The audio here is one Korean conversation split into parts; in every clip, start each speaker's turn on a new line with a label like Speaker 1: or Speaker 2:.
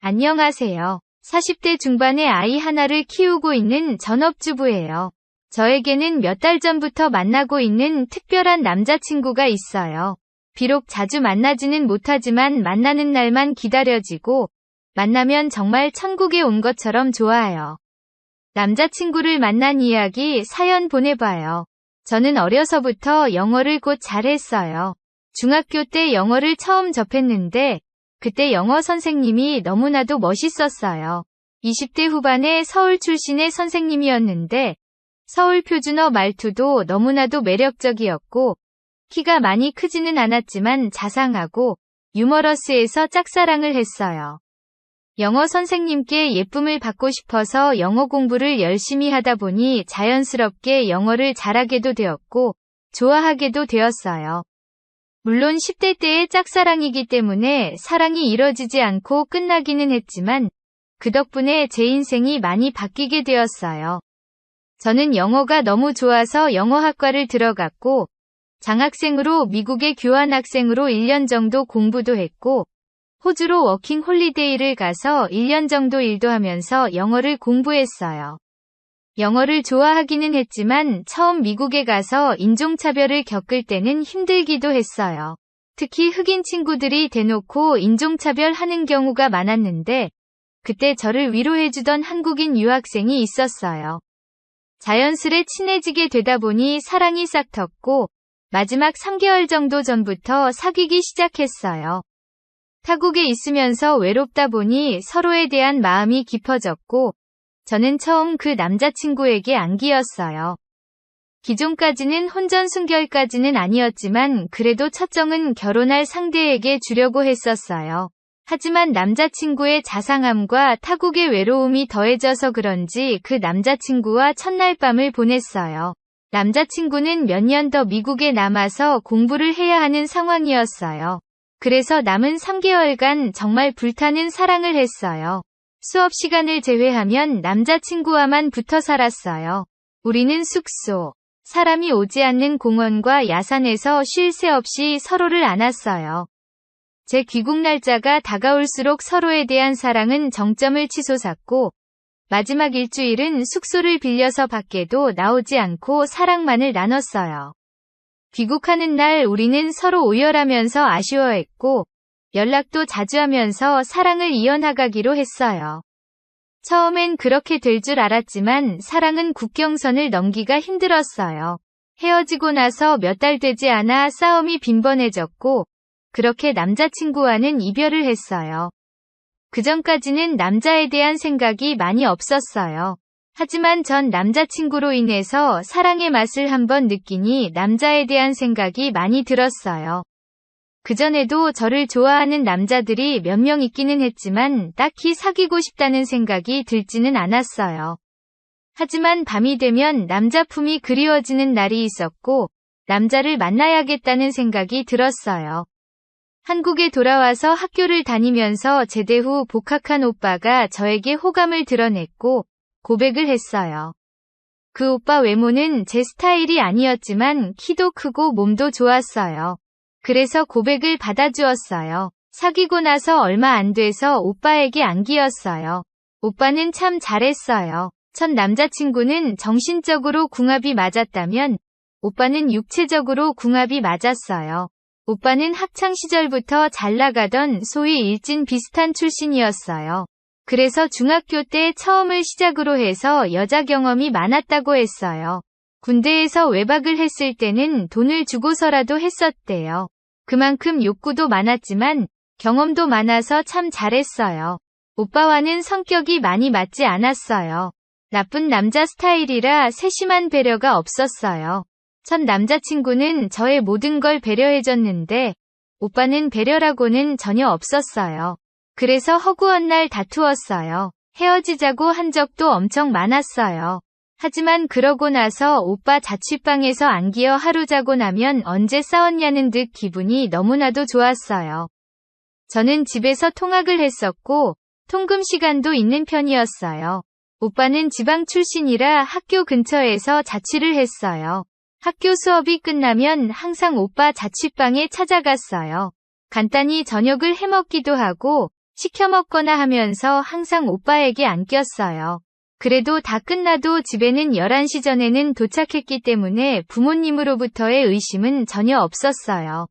Speaker 1: 안녕하세요. 40대 중반의 아이 하나를 키우고 있는 전업주부예요. 저에게는 몇 달 전부터 만나고 있는 특별한 남자친구가 있어요. 비록 자주 만나지는 못하지만 만나는 날만 기다려지고 만나면 정말 천국에 온 것처럼 좋아요. 남자친구를 만난 이야기 사연 보내봐요. 저는 어려서부터 영어를 곧 잘했어요. 중학교 때 영어를 처음 접했는데 그때 영어 선생님이 너무나도 멋있었어요. 20대 후반의 서울 출신의 선생님이었는데 서울 표준어 말투도 너무나도 매력적이었고 키가 많이 크지는 않았지만 자상하고 유머러스해서 짝사랑을 했어요. 영어 선생님께 예쁨을 받고 싶어서 영어 공부를 열심히 하다 보니 자연스럽게 영어를 잘하게도 되었고 좋아하게도 되었어요. 물론 10대 때의 짝사랑이기 때문에 사랑이 이뤄지지 않고 끝나기는 했지만 그 덕분에 제 인생이 많이 바뀌게 되었어요. 저는 영어가 너무 좋아서 영어학과를 들어갔고 장학생으로 미국에 교환학생으로 1년 정도 공부도 했고 호주로 워킹 홀리데이를 가서 1년 정도 일도 하면서 영어를 공부했어요. 영어를 좋아하기는 했지만 처음 미국에 가서 인종차별을 겪을 때는 힘들기도 했어요. 특히 흑인 친구들이 대놓고 인종차별 하는 경우가 많았는데 그때 저를 위로해주던 한국인 유학생이 있었어요. 자연스레 친해지게 되다 보니 사랑이 싹 텄고 마지막 3개월 정도 전부터 사귀기 시작했어요. 타국에 있으면서 외롭다 보니 서로에 대한 마음이 깊어졌고 저는 처음 그 남자친구에게 안기였어요. 기존까지는 혼전순결까지는 아니었지만 그래도 첫정은 결혼할 상대에게 주려고 했었어요. 하지만 남자친구의 자상함과 타국의 외로움이 더해져서 그런지 그 남자친구와 첫날 밤을 보냈어요. 남자친구는 몇 년 더 미국에 남아서 공부를 해야 하는 상황이었어요. 그래서 남은 3개월간 정말 불타는 사랑을 했어요. 수업 시간을 제외하면 남자친구와만 붙어 살았어요. 우리는 숙소, 사람이 오지 않는 공원과 야산에서 쉴 새 없이 서로를 안았어요. 제 귀국 날짜가 다가올수록 서로에 대한 사랑은 정점을 치솟았고 마지막 일주일은 숙소를 빌려서 밖에도 나오지 않고 사랑만을 나눴어요. 귀국하는 날 우리는 서로 오열하면서 아쉬워했고 연락도 자주 하면서 사랑을 이어나가기로 했어요. 처음엔 그렇게 될 줄 알았지만 사랑은 국경선을 넘기가 힘들었어요. 헤어지고 나서 몇 달 되지 않아 싸움이 빈번해졌고 그렇게 남자친구와는 이별을 했어요. 그전까지는 남자에 대한 생각이 많이 없었어요. 하지만 전 남자친구로 인해서 사랑의 맛을 한번 느끼니 남자에 대한 생각이 많이 들었어요. 그전에도 저를 좋아하는 남자들이 몇 명 있기는 했지만 딱히 사귀고 싶다는 생각이 들지는 않았어요. 하지만 밤이 되면 남자 품이 그리워지는 날이 있었고 남자를 만나야겠다는 생각이 들었어요. 한국에 돌아와서 학교를 다니면서 제대 후 복학한 오빠가 저에게 호감을 드러냈고 고백을 했어요. 그 오빠 외모는 제 스타일이 아니었지만 키도 크고 몸도 좋았어요. 그래서 고백을 받아주었어요. 사귀고 나서 얼마 안 돼서 오빠에게 안기었어요. 오빠는 참 잘했어요. 첫 남자친구는 정신적으로 궁합이 맞았다면 오빠는 육체적으로 궁합이 맞았어요. 오빠는 학창시절부터 잘 나가던 소위 일진 비슷한 출신이었어요. 그래서 중학교 때 처음을 시작으로 해서 여자 경험이 많았다고 했어요. 군대에서 외박을 했을 때는 돈을 주고서라도 했었대요. 그만큼 욕구도 많았지만 경험도 많아서 참 잘했어요. 오빠와는 성격이 많이 맞지 않았어요. 나쁜 남자 스타일이라 세심한 배려가 없었어요. 첫 남자친구는 저의 모든 걸 배려해줬는데 오빠는 배려라고는 전혀 없었어요. 그래서 허구한 날 다투었어요. 헤어지자고 한 적도 엄청 많았어요. 하지만 그러고 나서 오빠 자취방에서 안기어 하루 자고 나면 언제 싸웠냐는 듯 기분이 너무나도 좋았어요. 저는 집에서 통학을 했었고 통금 시간도 있는 편이었어요. 오빠는 지방 출신이라 학교 근처에서 자취를 했어요. 학교 수업이 끝나면 항상 오빠 자취방에 찾아갔어요. 간단히 저녁을 해먹기도 하고 시켜 먹거나 하면서 항상 오빠에게 안 꼈어요. 그래도 다 끝나도 집에는 11시 전에는 도착했기 때문에 부모님으로부터의 의심은 전혀 없었어요.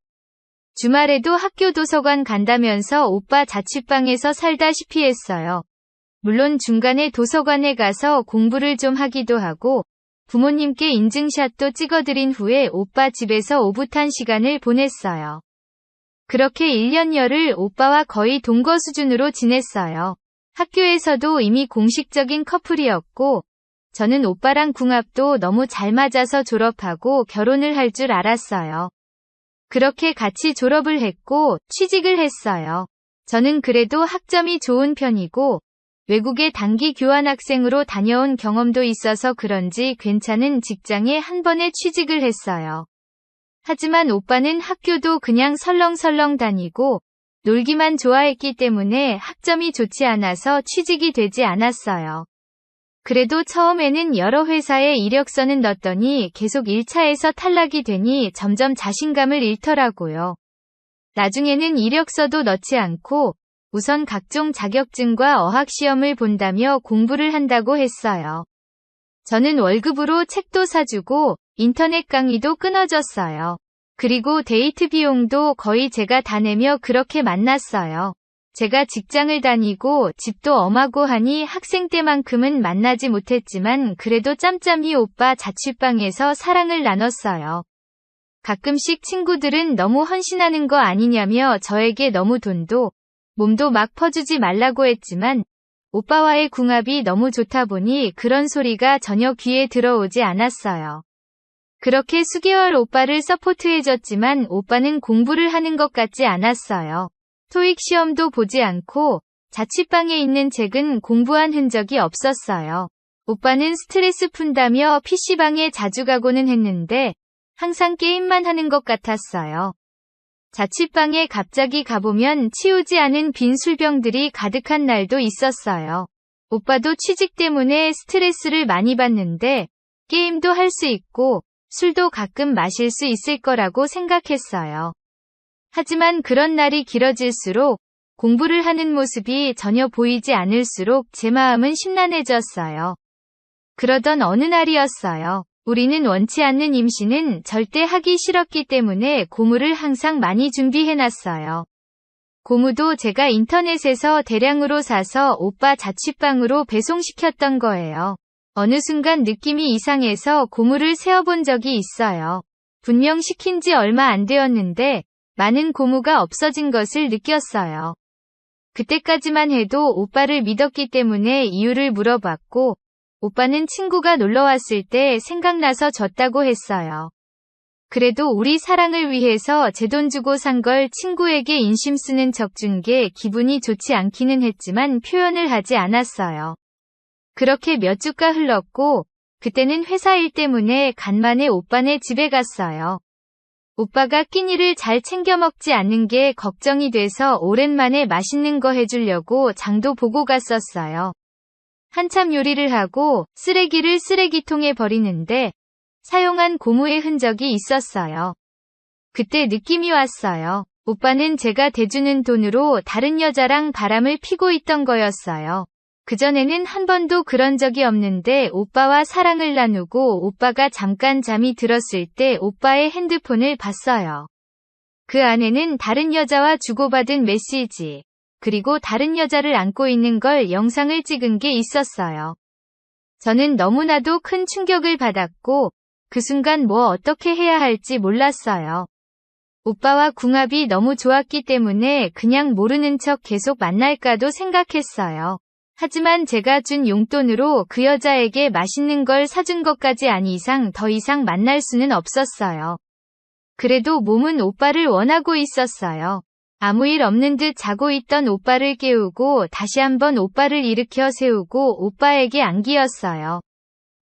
Speaker 1: 주말에도 학교 도서관 간다면서 오빠 자취방에서 살다시피 했어요. 물론 중간에 도서관에 가서 공부를 좀 하기도 하고 부모님께 인증샷도 찍어드린 후에 오빠 집에서 오붓한 시간을 보냈어요. 그렇게 1년여를 오빠와 거의 동거 수준으로 지냈어요. 학교에서도 이미 공식적인 커플이었고 저는 오빠랑 궁합도 너무 잘 맞아서 졸업하고 결혼을 할 줄 알았어요. 그렇게 같이 졸업을 했고 취직을 했어요. 저는 그래도 학점이 좋은 편이고 외국에 단기 교환학생으로 다녀온 경험도 있어서 그런지 괜찮은 직장에 한 번에 취직을 했어요. 하지만 오빠는 학교도 그냥 설렁설렁 다니고 놀기만 좋아했기 때문에 학점이 좋지 않아서 취직이 되지 않았어요. 그래도 처음에는 여러 회사에 이력서는 넣었더니 계속 1차에서 탈락이 되니 점점 자신감을 잃더라고요. 나중에는 이력서도 넣지 않고 우선 각종 자격증과 어학시험을 본다며 공부를 한다고 했어요. 저는 월급으로 책도 사주고 인터넷 강의도 끊어줬어요. 그리고 데이트 비용도 거의 제가 다 내며 그렇게 만났어요. 제가 직장을 다니고 집도 엄하고 하니 학생 때만큼은 만나지 못했지만 그래도 짬짬이 오빠 자취방에서 사랑을 나눴어요. 가끔씩 친구들은 너무 헌신하는 거 아니냐며 저에게 너무 돈도 몸도 막 퍼주지 말라고 했지만 오빠와의 궁합이 너무 좋다 보니 그런 소리가 전혀 귀에 들어오지 않았어요. 그렇게 수개월 오빠를 서포트해줬지만 오빠는 공부를 하는 것 같지 않았어요. 토익 시험도 보지 않고 자취방에 있는 책은 공부한 흔적이 없었어요. 오빠는 스트레스 푼다며 PC방에 자주 가고는 했는데 항상 게임만 하는 것 같았어요. 자취방에 갑자기 가보면 치우지 않은 빈 술병들이 가득한 날도 있었어요. 오빠도 취직 때문에 스트레스를 많이 받는데 게임도 할 수 있고 술도 가끔 마실 수 있을 거라고 생각했어요. 하지만 그런 날이 길어질수록 공부를 하는 모습이 전혀 보이지 않을수록 제 마음은 심란해졌어요. 그러던 어느 날이었어요. 우리는 원치 않는 임신은 절대 하기 싫었기 때문에 고무를 항상 많이 준비해놨어요. 고무도 제가 인터넷에서 대량으로 사서 오빠 자취방으로 배송시켰던 거예요. 어느 순간 느낌이 이상해서 고무를 세어본 적이 있어요. 분명 시킨 지 얼마 안 되었는데 많은 고무가 없어진 것을 느꼈어요. 그때까지만 해도 오빠를 믿었기 때문에 이유를 물어봤고 오빠는 친구가 놀러왔을 때 생각나서 줬다고 했어요. 그래도 우리 사랑을 위해서 제 돈 주고 산 걸 친구에게 인심 쓰는 척 준 게 기분이 좋지 않기는 했지만 표현을 하지 않았어요. 그렇게 몇 주가 흘렀고 그때는 회사 일 때문에 간만에 오빠네 집에 갔어요. 오빠가 끼니를 잘 챙겨 먹지 않는 게 걱정이 돼서 오랜만에 맛있는 거 해주려고 장도 보고 갔었어요. 한참 요리를 하고 쓰레기를 쓰레기통에 버리는데 사용한 고무의 흔적이 있었어요. 그때 느낌이 왔어요. 오빠는 제가 대주는 돈으로 다른 여자랑 바람을 피고 있던 거였어요. 그전에는 한 번도 그런 적이 없는데 오빠와 사랑을 나누고 오빠가 잠깐 잠이 들었을 때 오빠의 핸드폰을 봤어요. 그 안에는 다른 여자와 주고받은 메시지, 그리고 다른 여자를 안고 있는 걸 영상을 찍은 게 있었어요. 저는 너무나도 큰 충격을 받았고 그 순간 뭐 어떻게 해야 할지 몰랐어요. 오빠와 궁합이 너무 좋았기 때문에 그냥 모르는 척 계속 만날까도 생각했어요. 하지만 제가 준 용돈으로 그 여자에게 맛있는 걸 사준 것까지 아니 이상 더 이상 만날 수는 없었어요. 그래도 몸은 오빠를 원하고 있었어요. 아무 일 없는 듯 자고 있던 오빠를 깨우고 다시 한번 오빠를 일으켜 세우고 오빠에게 안기었어요.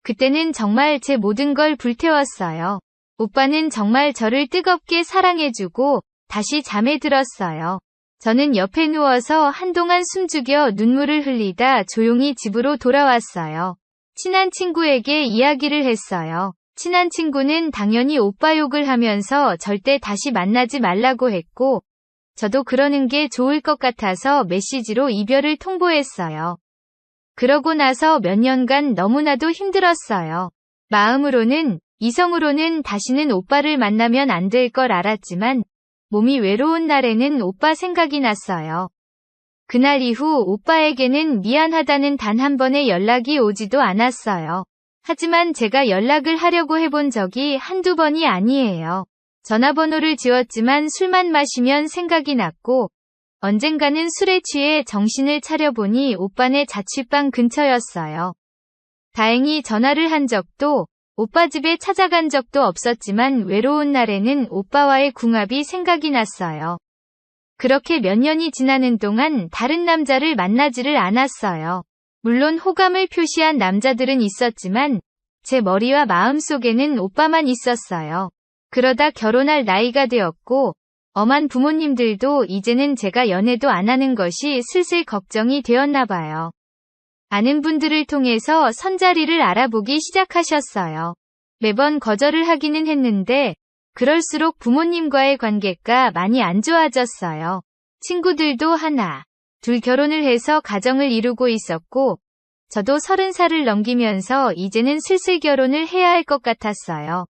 Speaker 1: 그때는 정말 제 모든 걸 불태웠어요. 오빠는 정말 저를 뜨겁게 사랑해주고 다시 잠에 들었어요. 저는 옆에 누워서 한동안 숨죽여 눈물을 흘리다 조용히 집으로 돌아왔어요. 친한 친구에게 이야기를 했어요. 친한 친구는 당연히 오빠 욕을 하면서 절대 다시 만나지 말라고 했고 저도 그러는 게 좋을 것 같아서 메시지로 이별을 통보했어요. 그러고 나서 몇 년간 너무나도 힘들었어요. 마음으로는, 이성으로는 다시는 오빠를 만나면 안 될 걸 알았지만 몸이 외로운 날에는 오빠 생각이 났어요. 그날 이후 오빠에게는 미안하다는 단 한 번의 연락이 오지도 않았어요. 하지만 제가 연락을 하려고 해본 적이 한두 번이 아니에요. 전화번호를 지웠지만 술만 마시면 생각이 났고 언젠가는 술에 취해 정신을 차려보니 오빠네 자취방 근처였어요. 다행히 전화를 한 적도 오빠 집에 찾아간 적도 없었지만 외로운 날에는 오빠와의 궁합이 생각이 났어요. 그렇게 몇 년이 지나는 동안 다른 남자를 만나지를 않았어요. 물론 호감을 표시한 남자들은 있었지만 제 머리와 마음속에는 오빠만 있었어요. 그러다 결혼할 나이가 되었고 엄한 부모님들도 이제는 제가 연애도 안 하는 것이 슬슬 걱정이 되었나 봐요. 아는 분들을 통해서 선자리를 알아보기 시작하셨어요. 매번 거절을 하기는 했는데 그럴수록 부모님과의 관계가 많이 안 좋아졌어요. 친구들도 하나, 둘 결혼을 해서 가정을 이루고 있었고 저도 30살을 넘기면서 이제는 슬슬 결혼을 해야 할 것 같았어요.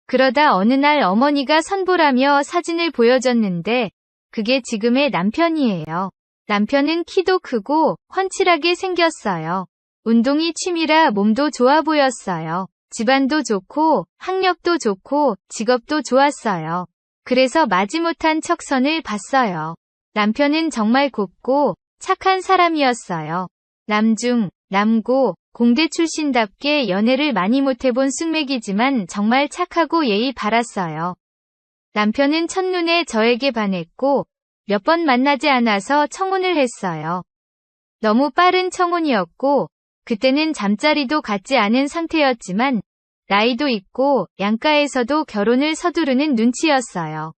Speaker 1: 그러다 어느 날 어머니가 선보라며 사진을 보여줬는데 그게 지금의 남편이에요. 남편은 키도 크고 훤칠하게 생겼어요. 운동이 취미라 몸도 좋아 보였어요. 집안도 좋고 학력도 좋고 직업도 좋았어요. 그래서 마지못한 척선을 봤어요. 남편은 정말 곱고 착한 사람이었어요. 남중, 남고, 공대 출신답게 연애를 많이 못해본 숙맥이지만 정말 착하고 예의 바랐어요. 남편은 첫눈에 저에게 반했고 몇 번 만나지 않아서 청혼을 했어요. 너무 빠른 청혼이었고 그때는 잠자리도 갖지 않은 상태였지만 나이도 있고 양가에서도 결혼을 서두르는 눈치였어요.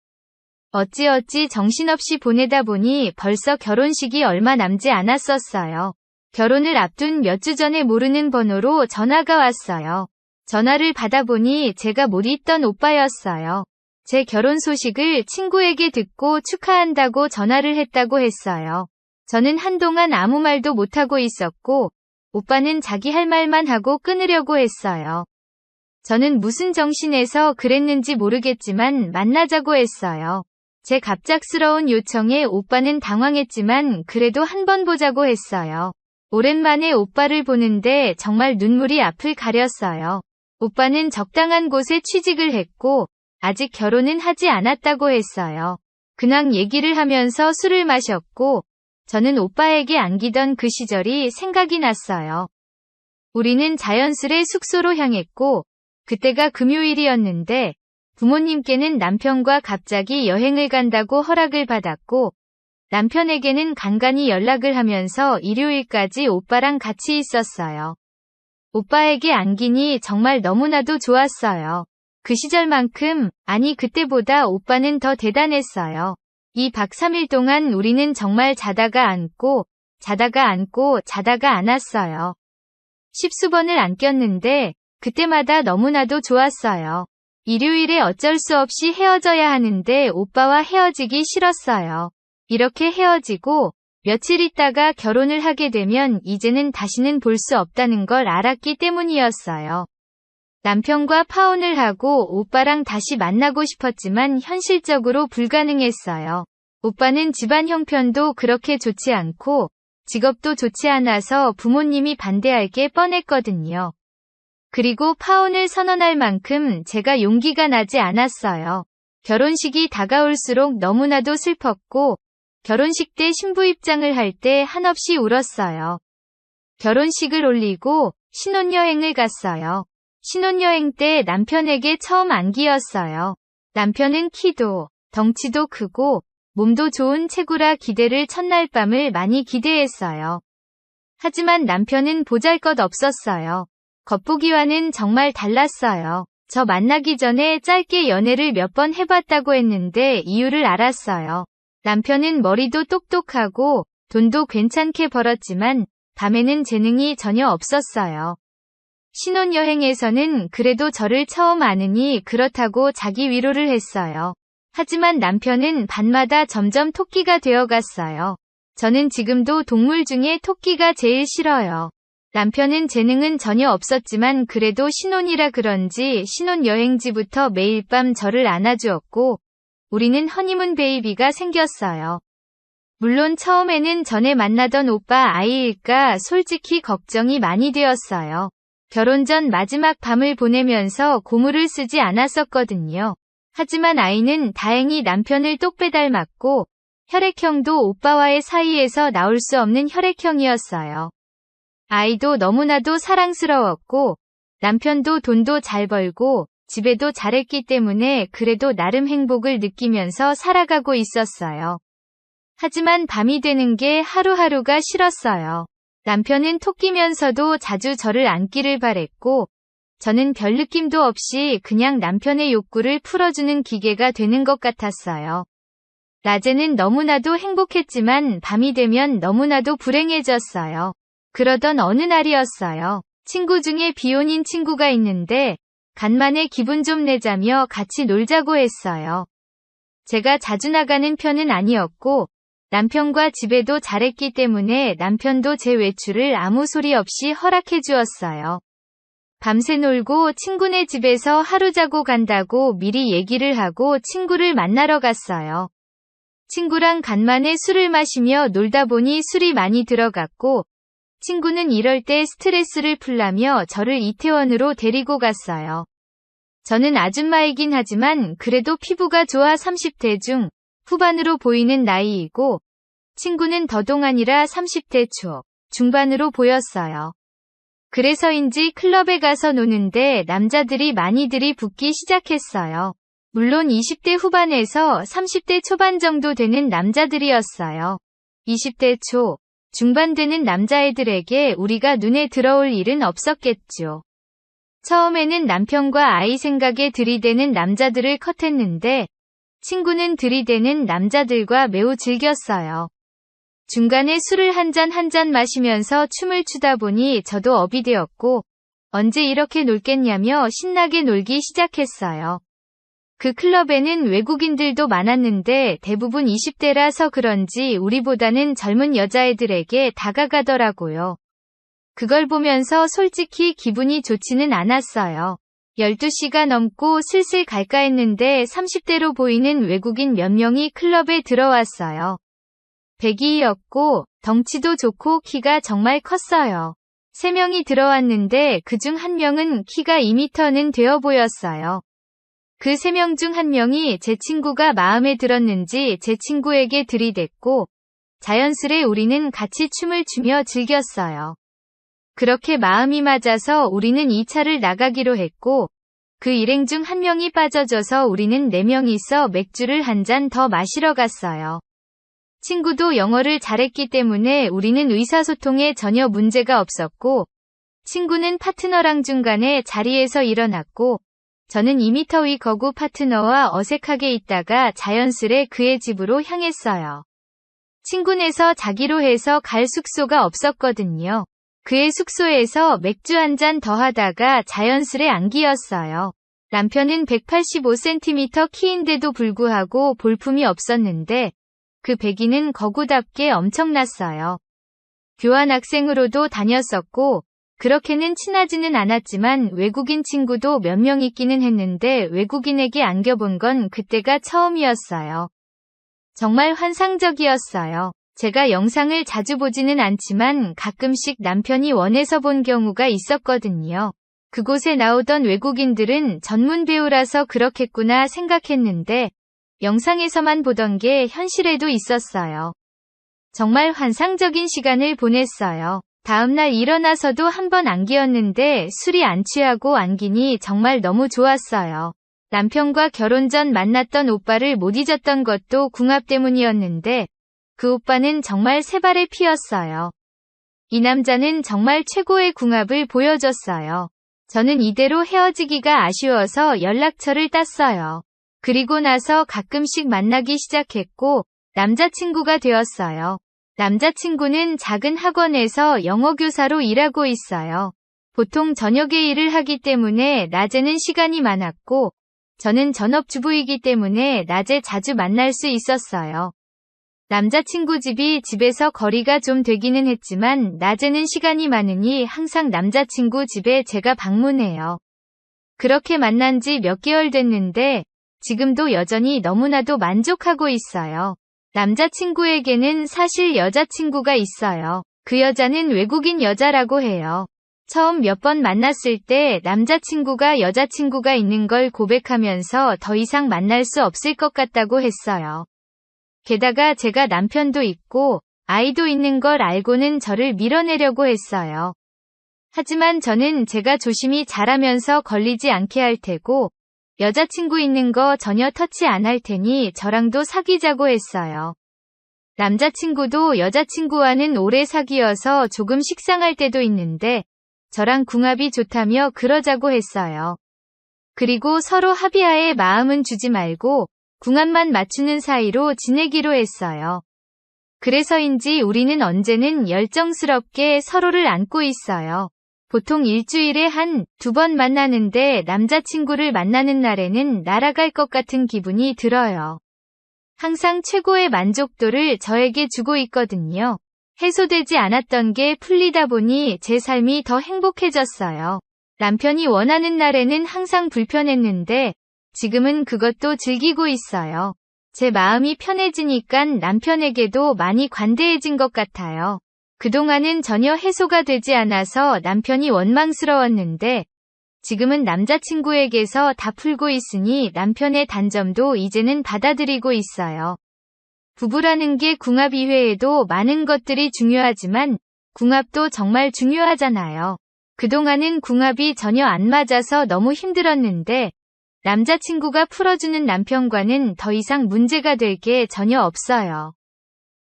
Speaker 1: 어찌어찌 정신없이 보내다 보니 벌써 결혼식이 얼마 남지 않았었어요. 결혼을 앞둔 몇 주 전에 모르는 번호로 전화가 왔어요. 전화를 받아보니 제가 못 잊던 오빠였어요. 제 결혼 소식을 친구에게 듣고 축하한다고 전화를 했다고 했어요. 저는 한동안 아무 말도 못하고 있었고 오빠는 자기 할 말만 하고 끊으려고 했어요. 저는 무슨 정신에서 그랬는지 모르겠지만 만나자고 했어요. 제 갑작스러운 요청에 오빠는 당황했지만 그래도 한 번 보자고 했어요. 오랜만에 오빠를 보는데 정말 눈물이 앞을 가렸어요. 오빠는 적당한 곳에 취직을 했고 아직 결혼은 하지 않았다고 했어요. 그냥 얘기를 하면서 술을 마셨고 저는 오빠에게 안기던 그 시절이 생각이 났어요. 우리는 자연스레 숙소로 향했고 그때가 금요일이었는데 부모님께는 남편과 갑자기 여행을 간다고 허락을 받았고 남편에게는 간간히 연락을 하면서 일요일까지 오빠랑 같이 있었어요. 오빠에게 안기니 정말 너무나도 좋았어요. 그 시절만큼, 아니 그때보다 오빠는 더 대단했어요. 2박 3일 동안 우리는 정말 자다가 앉고, 자다가 앉고, 자다가 안았어요. 십수번을 안겼는데 그때마다 너무나도 좋았어요. 일요일에 어쩔 수 없이 헤어져야 하는데 오빠와 헤어지기 싫었어요. 이렇게 헤어지고 며칠 있다가 결혼을 하게 되면 이제는 다시는 볼 수 없다는 걸 알았기 때문이었어요. 남편과 파혼을 하고 오빠랑 다시 만나고 싶었지만 현실적으로 불가능했어요. 오빠는 집안 형편도 그렇게 좋지 않고 직업도 좋지 않아서 부모님이 반대할 게 뻔했거든요. 그리고 파혼을 선언할 만큼 제가 용기가 나지 않았어요. 결혼식이 다가올수록 너무나도 슬펐고 결혼식 때 신부 입장을 할 때 한없이 울었어요. 결혼식을 올리고 신혼여행을 갔어요. 신혼여행 때 남편에게 처음 안기였어요. 남편은 키도, 덩치도 크고 몸도 좋은 체구라 기대를 첫날 밤을 많이 기대했어요. 하지만 남편은 보잘것없었어요. 겉보기와는 정말 달랐어요. 저 만나기 전에 짧게 연애를 몇 번 해봤다고 했는데 이유를 알았어요. 남편은 머리도 똑똑하고 돈도 괜찮게 벌었지만 밤에는 재능이 전혀 없었어요. 신혼여행에서는 그래도 저를 처음 아느니 그렇다고 자기 위로를 했어요. 하지만 남편은 밤마다 점점 토끼가 되어갔어요. 저는 지금도 동물 중에 토끼가 제일 싫어요. 남편은 재능은 전혀 없었지만 그래도 신혼이라 그런지 신혼여행지부터 매일 밤 저를 안아주었고 우리는 허니문 베이비가 생겼어요. 물론 처음에는 전에 만나던 오빠 아이일까 솔직히 걱정이 많이 되었어요. 결혼 전 마지막 밤을 보내면서 고무를 쓰지 않았었거든요. 하지만 아이는 다행히 남편을 똑 빼닮았고 혈액형도 오빠와의 사이에서 나올 수 없는 혈액형이었어요. 아이도 너무나도 사랑스러웠고 남편도 돈도 잘 벌고 집에도 잘했기 때문에 그래도 나름 행복을 느끼면서 살아가고 있었어요. 하지만 밤이 되는 게 하루하루가 싫었어요. 남편은 토끼면서도 자주 저를 안기를 바랬고 저는 별 느낌도 없이 그냥 남편의 욕구를 풀어주는 기계가 되는 것 같았어요. 낮에는 너무나도 행복했지만 밤이 되면 너무나도 불행해졌어요. 그러던 어느 날이었어요. 친구 중에 비혼인 친구가 있는데 간만에 기분 좀 내자며 같이 놀자고 했어요. 제가 자주 나가는 편은 아니었고 남편과 집에도 잘했기 때문에 남편도 제 외출을 아무 소리 없이 허락해 주었어요. 밤새 놀고 친구네 집에서 하루 자고 간다고 미리 얘기를 하고 친구를 만나러 갔어요. 친구랑 간만에 술을 마시며 놀다 보니 술이 많이 들어갔고 친구는 이럴 때 스트레스를 풀라며 저를 이태원으로 데리고 갔어요. 저는 아줌마이긴 하지만 그래도 피부가 좋아 30대 중 후반으로 보이는 나이이고 친구는 더 동안이라 30대 초 중반으로 보였어요. 그래서인지 클럽에 가서 노는데 남자들이 많이들이 붙기 시작했어요. 물론 20대 후반에서 30대 초반 정도 되는 남자들이었어요. 20대 초 중반 되는 남자애들에게 우리가 눈에 들어올 일은 없었겠죠. 처음에는 남편과 아이 생각에 들이대는 남자들을 컷했는데 친구는 들이대는 남자들과 매우 즐겼어요. 중간에 술을 한 잔 마시면서 춤을 추다 보니 저도 업이 되었고 언제 이렇게 놀겠냐며 신나게 놀기 시작했어요. 그 클럽에는 외국인들도 많았는데 대부분 20대라서 그런지 우리보다는 젊은 여자애들에게 다가가더라고요. 그걸 보면서 솔직히 기분이 좋지는 않았어요. 12시가 넘고 슬슬 갈까 했는데 30대로 보이는 외국인 몇 명이 클럽에 들어왔어요. 백이였고 덩치도 좋고 키가 정말 컸어요. 3명이 들어왔는데 그중 1명은 키가 2m는 되어 보였어요. 그 3명 중 1명이 제 친구가 마음에 들었는지 제 친구에게 들이댔고 자연스레 우리는 같이 춤을 추며 즐겼어요. 그렇게 마음이 맞아서 우리는 2차를 나가기로 했고 그 일행 중 1명이 빠져져서 우리는 4명이서 맥주를 한 잔 더 마시러 갔어요. 친구도 영어를 잘했기 때문에 우리는 의사소통에 전혀 문제가 없었고 친구는 파트너랑 중간에 자리에서 일어났고 저는 2m 위 거구 파트너와 어색하게 있다가 자연스레 그의 집으로 향했어요. 친구네서 자기로 해서 갈 숙소가 없었거든요. 그의 숙소에서 맥주 한 잔 더 하다가 자연스레 안기였어요. 남편은 185cm 키인데도 불구하고 볼품이 없었는데 그 배기는 거구답게 엄청났어요. 교환학생으로도 다녔었고 그렇게는 친하지는 않았지만 외국인 친구도 몇 명 있기는 했는데 외국인에게 안겨본 건 그때가 처음이었어요. 정말 환상적이었어요. 제가 영상을 자주 보지는 않지만 가끔씩 남편이 원해서 본 경우가 있었거든요. 그곳에 나오던 외국인들은 전문 배우라서 그렇겠구나 생각했는데 영상에서만 보던 게 현실에도 있었어요. 정말 환상적인 시간을 보냈어요. 다음날 일어나서도 한 번 안기었는데 술이 안 취하고 안기니 정말 너무 좋았어요. 남편과 결혼 전 만났던 오빠를 못 잊었던 것도 궁합 때문이었는데 그 오빠는 정말 새발의 피였어요. 이 남자는 정말 최고의 궁합을 보여줬어요. 저는 이대로 헤어지기가 아쉬워서 연락처를 땄어요. 그리고 나서 가끔씩 만나기 시작했고 남자친구가 되었어요. 남자친구는 작은 학원에서 영어교사로 일하고 있어요. 보통 저녁에 일을 하기 때문에 낮에는 시간이 많았고 저는 전업주부이기 때문에 낮에 자주 만날 수 있었어요. 남자친구 집이 집에서 거리가 좀 되기는 했지만 낮에는 시간이 많으니 항상 남자친구 집에 제가 방문해요. 그렇게 만난 지 몇 개월 됐는데 지금도 여전히 너무나도 만족하고 있어요. 남자친구에게는 사실 여자친구가 있어요. 그 여자는 외국인 여자라고 해요. 처음 몇 번 만났을 때 남자친구가 여자친구가 있는 걸 고백하면서 더 이상 만날 수 없을 것 같다고 했어요. 게다가 제가 남편도 있고 아이도 있는 걸 알고는 저를 밀어내려고 했어요. 하지만 저는 제가 조심히 잘하면서 걸리지 않게 할 테고 여자친구 있는 거 전혀 터치 안 할 테니 저랑도 사귀자고 했어요. 남자친구도 여자친구와는 오래 사귀어서 조금 식상할 때도 있는데 저랑 궁합이 좋다며 그러자고 했어요. 그리고 서로 합의하에 마음은 주지 말고 궁합만 맞추는 사이로 지내기로 했어요. 그래서인지 우리는 언제는 열정스럽게 서로를 안고 있어요. 보통 일주일에 두 번 만나는데 남자친구를 만나는 날에는 날아갈 것 같은 기분이 들어요. 항상 최고의 만족도를 저에게 주고 있거든요. 해소되지 않았던 게 풀리다 보니 제 삶이 더 행복해졌어요. 남편이 원하는 날에는 항상 불편했는데 지금은 그것도 즐기고 있어요. 제 마음이 편해지니깐 남편에게도 많이 관대해진 것 같아요. 그동안은 전혀 해소가 되지 않아서 남편이 원망스러웠는데 지금은 남자친구에게서 다 풀고 있으니 남편의 단점도 이제는 받아들이고 있어요. 부부라는 게 궁합 이외에도 많은 것들이 중요하지만 궁합도 정말 중요하잖아요. 그동안은 궁합이 전혀 안 맞아서 너무 힘들었는데 남자친구가 풀어주는 남편과는 더 이상 문제가 될 게 전혀 없어요.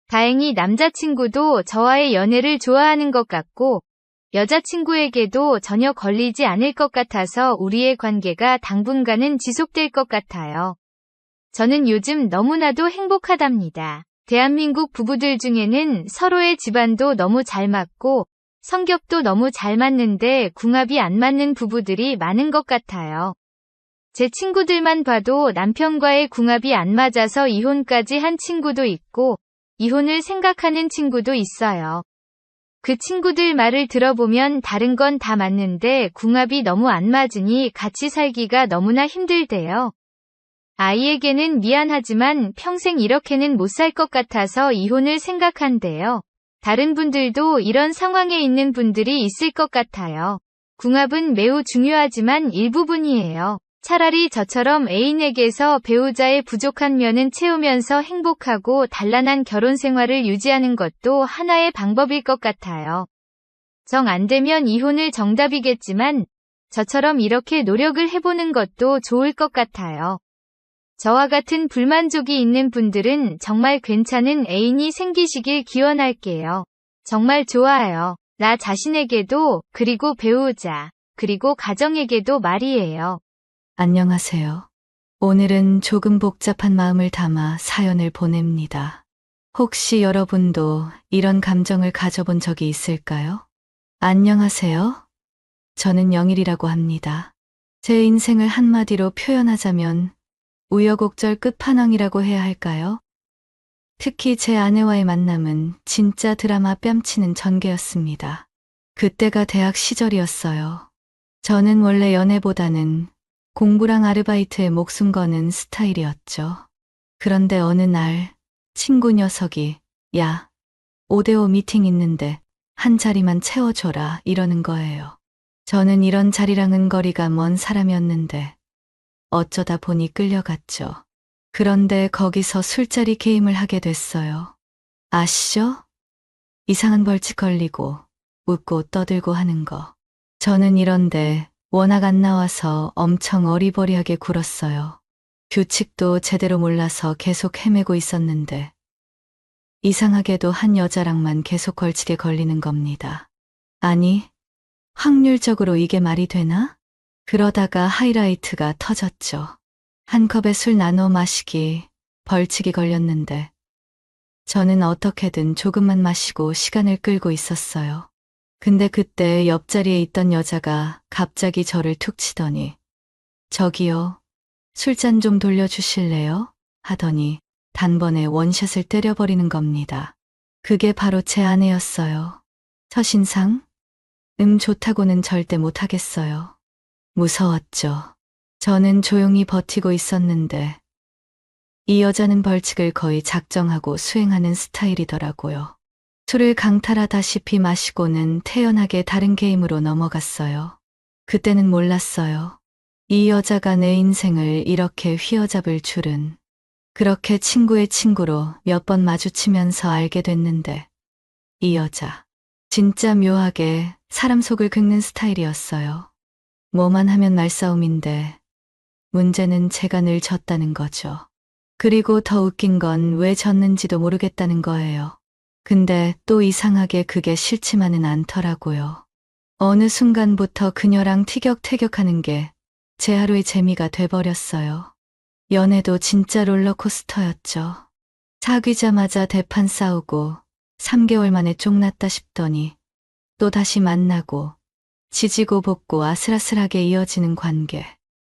Speaker 1: 다행히 남자친구도 저와의 연애를 좋아하는 것 같고 여자친구에게도 전혀 걸리지 않을 것 같아서 우리의 관계가 당분간은 지속될 것 같아요. 저는 요즘 너무나도 행복하답니다. 대한민국 부부들 중에는 서로의 집안도 너무 잘 맞고 성격도 너무 잘 맞는데 궁합이 안 맞는 부부들이 많은 것 같아요. 제 친구들만 봐도 남편과의 궁합이 안 맞아서 이혼까지 한 친구도 있고 이혼을 생각하는 친구도 있어요. 그 친구들 말을 들어보면 다른 건 다 맞는데 궁합이 너무 안 맞으니 같이 살기가 너무나 힘들대요. 아이에게는 미안하지만 평생 이렇게는 못 살 것 같아서 이혼을 생각한대요. 다른 분들도 이런 상황에 있는 분들이 있을 것 같아요. 궁합은 매우 중요하지만 일부분이에요. 차라리 저처럼 애인에게서 배우자의 부족한 면은 채우면서 행복하고 단란한 결혼 생활을 유지하는 것도 하나의 방법일 것 같아요. 정 안 되면 이혼을 정답이겠지만 저처럼 이렇게 노력을 해보는 것도 좋을 것 같아요. 저와 같은 불만족이 있는 분들은 정말 괜찮은 애인이 생기시길 기원할게요. 정말 좋아요. 나 자신에게도, 그리고 배우자, 그리고 가정에게도 말이에요.
Speaker 2: 안녕하세요. 오늘은 조금 복잡한 마음을 담아 사연을 보냅니다. 혹시 여러분도 이런 감정을 가져본 적이 있을까요? 안녕하세요. 저는 영일이라고 합니다. 제 인생을 한마디로 표현하자면 우여곡절 끝판왕이라고 해야 할까요? 특히 제 아내와의 만남은 진짜 드라마 뺨치는 전개였습니다. 그때가 대학 시절이었어요. 저는 원래 연애보다는 공부랑 아르바이트에 목숨 거는 스타일이었죠. 그런데 어느 날 친구 녀석이 야, 5대5 미팅 있는데 한 자리만 채워줘라 이러는 거예요. 저는 이런 자리랑은 거리가 먼 사람이었는데 어쩌다 보니 끌려갔죠. 그런데 거기서 술자리 게임을 하게 됐어요. 아시죠? 이상한 벌칙 걸리고 웃고 떠들고 하는 거. 저는 이런데 워낙 안 나와서 엄청 어리버리하게 굴었어요. 규칙도 제대로 몰라서 계속 헤매고 있었는데 이상하게도 한 여자랑만 계속 걸치게 걸리는 겁니다. 아니, 확률적으로 이게 말이 되나? 그러다가 하이라이트가 터졌죠. 한 컵에 술 나눠 마시기 벌칙이 걸렸는데 저는 어떻게든 조금만 마시고 시간을 끌고 있었어요. 근데 그때 옆자리에 있던 여자가 갑자기 저를 툭 치더니 저기요, 술잔 좀 돌려주실래요? 하더니 단번에 원샷을 때려버리는 겁니다. 그게 바로 제 아내였어요. 첫인상? 좋다고는 절대 못하겠어요. 무서웠죠. 저는 조용히 버티고 있었는데 이 여자는 벌칙을 거의 작정하고 수행하는 스타일이더라고요. 술을 강탈하다시피 마시고는 태연하게 다른 게임으로 넘어갔어요. 그때는 몰랐어요. 이 여자가 내 인생을 이렇게 휘어잡을 줄은. 그렇게 친구의 친구로 몇 번 마주치면서 알게 됐는데 이 여자 진짜 묘하게 사람 속을 긁는 스타일이었어요. 뭐만 하면 말싸움인데 문제는 제가 늘 졌다는 거죠. 그리고 더 웃긴 건 왜 졌는지도 모르겠다는 거예요. 근데 또 이상하게 그게 싫지만은 않더라고요. 어느 순간부터 그녀랑 티격태격하는 게 제 하루의 재미가 돼버렸어요. 연애도 진짜 롤러코스터였죠. 사귀자마자 대판 싸우고 3개월 만에 쫑났다 싶더니 또 다시 만나고 지지고 볶고 아슬아슬하게 이어지는 관계.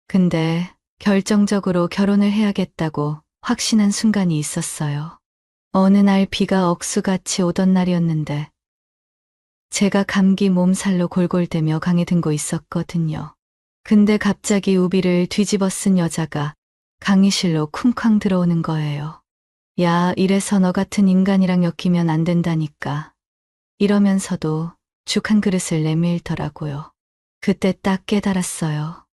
Speaker 2: 근데 결정적으로 결혼을 해야겠다고 확신한 순간이 있었어요. 어느 날 비가 억수같이 오던 날이었는데 제가 감기 몸살로 골골대며 강에 등고 있었거든요. 근데 갑자기 우비를 뒤집어 쓴 여자가 강의실로 쿵쾅 들어오는 거예요. 야, 이래서 너 같은 인간이랑 엮이면 안 된다니까. 이러면서도 죽 한 그릇을 내밀더라고요. 그때 딱 깨달았어요.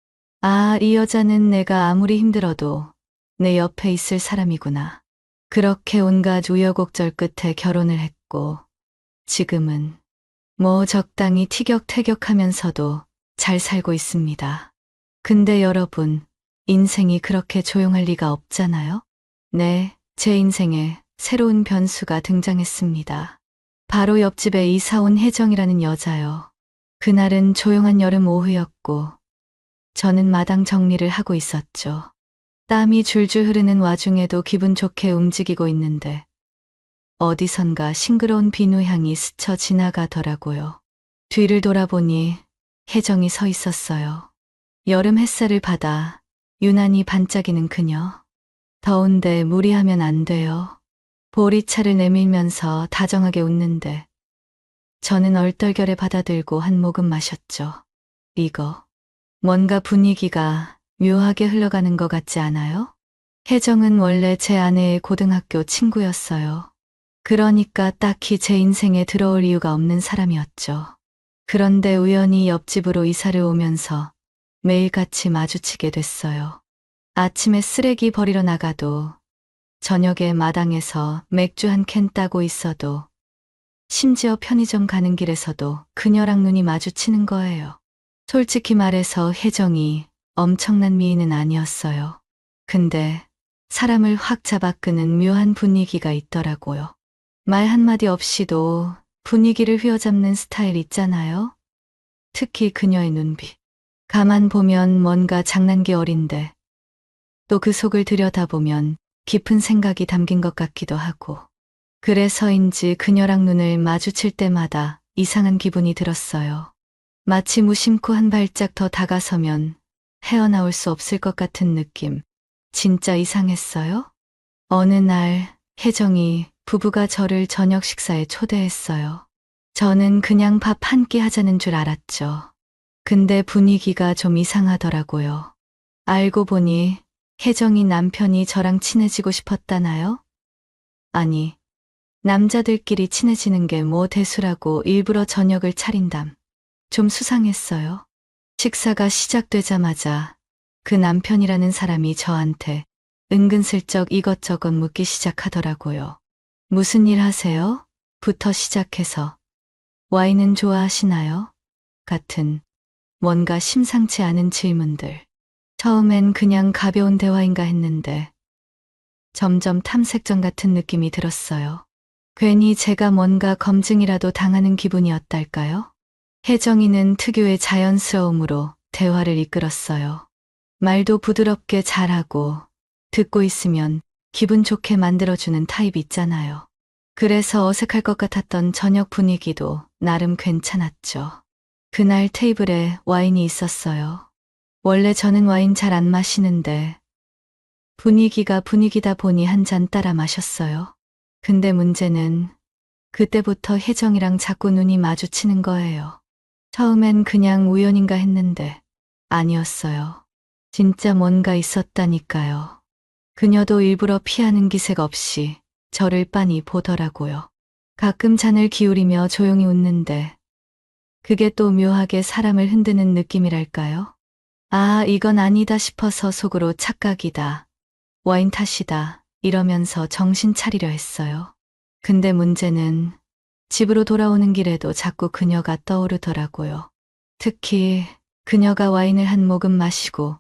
Speaker 2: 아, 이 여자는 내가 아무리 힘들어도 내 옆에 있을 사람이구나. 그렇게 온갖 우여곡절 끝에 결혼을 했고 지금은 뭐 적당히 티격태격하면서도 잘 살고 있습니다. 근데 여러분, 인생이 그렇게 조용할 리가 없잖아요? 네, 제 인생에 새로운 변수가 등장했습니다. 바로 옆집에 이사 온 혜정이라는 여자요. 그날은 조용한 여름 오후였고 저는 마당 정리를 하고 있었죠. 땀이 줄줄 흐르는 와중에도 기분 좋게 움직이고 있는데 어디선가 싱그러운 비누향이 스쳐 지나가더라고요. 뒤를 돌아보니 혜정이 서 있었어요. 여름 햇살을 받아 유난히 반짝이는 그녀. 더운데 무리하면 안 돼요. 보리차를 내밀면서 다정하게 웃는데 저는 얼떨결에 받아들고 한 모금 마셨죠. 이거 뭔가 분위기가 묘하게 흘러가는 것 같지 않아요? 혜정은 원래 제 아내의 고등학교 친구였어요. 그러니까 딱히 제 인생에 들어올 이유가 없는 사람이었죠. 그런데 우연히 옆집으로 이사를 오면서 매일같이 마주치게 됐어요. 아침에 쓰레기 버리러 나가도 저녁에 마당에서 맥주 한 캔 따고 있어도 심지어 편의점 가는 길에서도 그녀랑 눈이 마주치는 거예요. 솔직히 말해서 혜정이 엄청난 미인은 아니었어요. 근데 사람을 확 잡아끄는 묘한 분위기가 있더라고요. 말 한마디 없이도 분위기를 휘어잡는 스타일 있잖아요? 특히 그녀의 눈빛. 가만 보면 뭔가 장난기 어린데 또 그 속을 들여다보면 깊은 생각이 담긴 것 같기도 하고 그래서인지 그녀랑 눈을 마주칠 때마다 이상한 기분이 들었어요. 마치 무심코 한 발짝 더 다가서면 헤어나올 수 없을 것 같은 느낌. 진짜 이상했어요? 어느 날 혜정이 부부가 저를 저녁 식사에 초대했어요. 저는 그냥 밥 한 끼 하자는 줄 알았죠. 근데 분위기가 좀 이상하더라고요. 알고 보니 혜정이 남편이 저랑 친해지고 싶었다나요? 아니, 남자들끼리 친해지는 게 뭐 대수라고 일부러 저녁을 차린담. 좀 수상했어요. 식사가 시작되자마자 그 남편이라는 사람이 저한테 은근슬쩍 이것저것 묻기 시작하더라고요. 무슨 일 하세요? 부터 시작해서 와인은 좋아하시나요? 같은 뭔가 심상치 않은 질문들. 처음엔 그냥 가벼운 대화인가 했는데 점점 탐색전 같은 느낌이 들었어요. 괜히 제가 뭔가 검증이라도 당하는 기분이었달까요? 혜정이는 특유의 자연스러움으로 대화를 이끌었어요. 말도 부드럽게 잘하고 듣고 있으면 기분 좋게 만들어주는 타입 있잖아요. 그래서 어색할 것 같았던 저녁 분위기도 나름 괜찮았죠. 그날 테이블에 와인이 있었어요. 원래 저는 와인 잘 안 마시는데 분위기가 분위기다 보니 한 잔 따라 마셨어요. 근데 문제는 그때부터 혜정이랑 자꾸 눈이 마주치는 거예요. 처음엔 그냥 우연인가 했는데 아니었어요. 진짜 뭔가 있었다니까요. 그녀도 일부러 피하는 기색 없이 저를 빤히 보더라고요. 가끔 잔을 기울이며 조용히 웃는데 그게 또 묘하게 사람을 흔드는 느낌이랄까요? 아, 이건 아니다 싶어서 속으로 착각이다. 와인 탓이다. 이러면서 정신 차리려 했어요. 근데 문제는 집으로 돌아오는 길에도 자꾸 그녀가 떠오르더라고요. 특히 그녀가 와인을 한 모금 마시고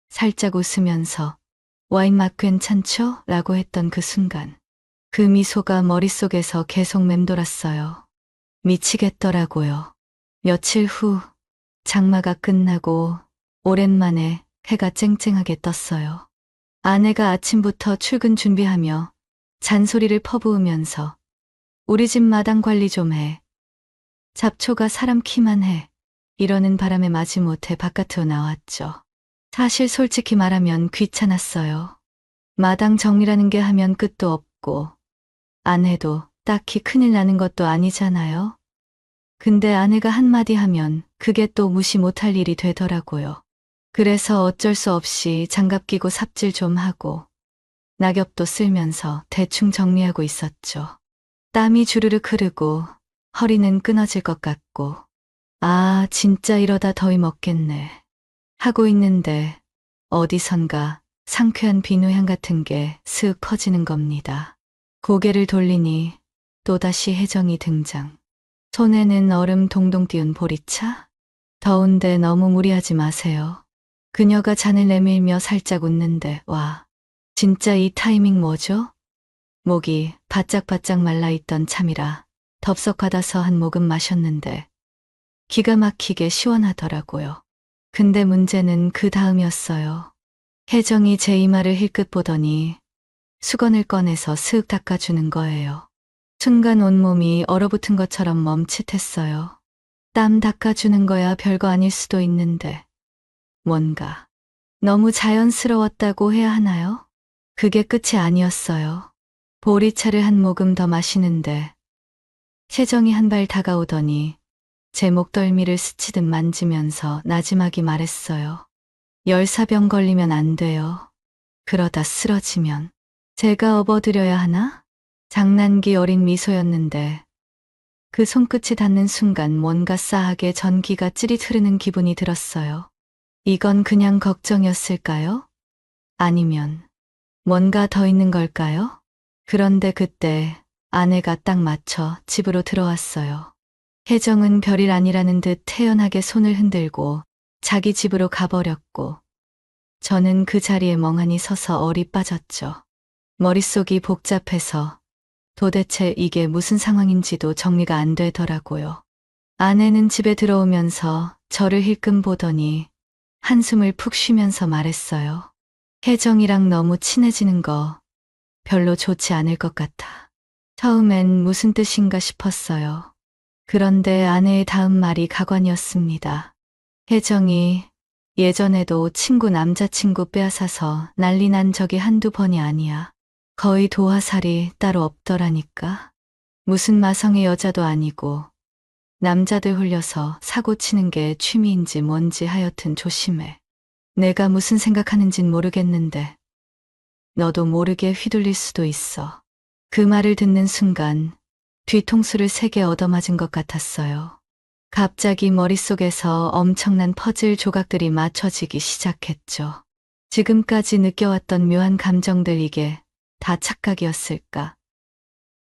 Speaker 2: 살짝 웃으면서 와인 맛 괜찮죠? 라고 했던 그 순간. 그 미소가 머릿속에서 계속 맴돌았어요. 미치겠더라고요. 며칠 후 장마가 끝나고 오랜만에 해가 쨍쨍하게 떴어요. 아내가 아침부터 출근 준비하며 잔소리를 퍼부으면서 우리 집 마당 관리 좀 해. 잡초가 사람 키만 해. 이러는 바람에 마지못해 바깥으로 나왔죠. 사실 솔직히 말하면 귀찮았어요. 마당 정리라는 게 하면 끝도 없고 안 해도 딱히 큰일 나는 것도 아니잖아요. 근데 아내가 한마디 하면 그게 또 무시 못할 일이 되더라고요. 그래서 어쩔 수 없이 장갑 끼고 삽질 좀 하고 낙엽도 쓸면서 대충 정리하고 있었죠. 땀이 주르륵 흐르고 허리는 끊어질 것 같고 아, 진짜 이러다 더위 먹겠네. 하고 있는데 어디선가 상쾌한 비누향 같은 게 스윽 퍼지는 겁니다. 고개를 돌리니 또다시 혜정이 등장. 손에는 얼음 동동 띄운 보리차? 더운데 너무 무리하지 마세요. 그녀가 잔을 내밀며 살짝 웃는데 와, 진짜 이 타이밍 뭐죠? 목이 바짝바짝 말라있던 참이라 덥석 받아서 한 모금 마셨는데 기가 막히게 시원하더라고요. 근데 문제는 그 다음이었어요. 혜정이 제 이마를 힐끗 보더니 수건을 꺼내서 스윽 닦아주는 거예요. 순간 온몸이 얼어붙은 것처럼 멈칫했어요. 땀 닦아주는 거야 별거 아닐 수도 있는데 뭔가 너무 자연스러웠다고 해야 하나요? 그게 끝이 아니었어요. 보리차를 한 모금 더 마시는데 혜정이 한 발 다가오더니 제 목덜미를 스치듯 만지면서 나지막이 말했어요. 열사병 걸리면 안 돼요. 그러다 쓰러지면 제가 업어드려야 하나? 장난기 어린 미소였는데 그 손끝이 닿는 순간 뭔가 싸하게 전기가 찌릿 흐르는 기분이 들었어요. 이건 그냥 걱정이었을까요? 아니면 뭔가 더 있는 걸까요? 그런데 그때 아내가 딱 맞춰 집으로 들어왔어요. 혜정은 별일 아니라는 듯 태연하게 손을 흔들고 자기 집으로 가버렸고 저는 그 자리에 멍하니 서서 얼이 빠졌죠. 머릿속이 복잡해서 도대체 이게 무슨 상황인지도 정리가 안 되더라고요. 아내는 집에 들어오면서 저를 힐끔 보더니 한숨을 푹 쉬면서 말했어요. 혜정이랑 너무 친해지는 거 별로 좋지 않을 것 같아. 처음엔 무슨 뜻인가 싶었어요. 그런데 아내의 다음 말이 가관이었습니다. 혜정이 예전에도 친구 남자친구 빼앗아서 난리 난 적이 한두 번이 아니야. 거의 도화살이 따로 없더라니까. 무슨 마성의 여자도 아니고 남자들 홀려서 사고 치는 게 취미인지 뭔지 하여튼 조심해. 내가 무슨 생각하는진 모르겠는데 너도 모르게 휘둘릴 수도 있어. 그 말을 듣는 순간 뒤통수를 세게 얻어맞은 것 같았어요. 갑자기 머릿속에서 엄청난 퍼즐 조각들이 맞춰지기 시작했죠. 지금까지 느껴왔던 묘한 감정들 이게 다 착각이었을까?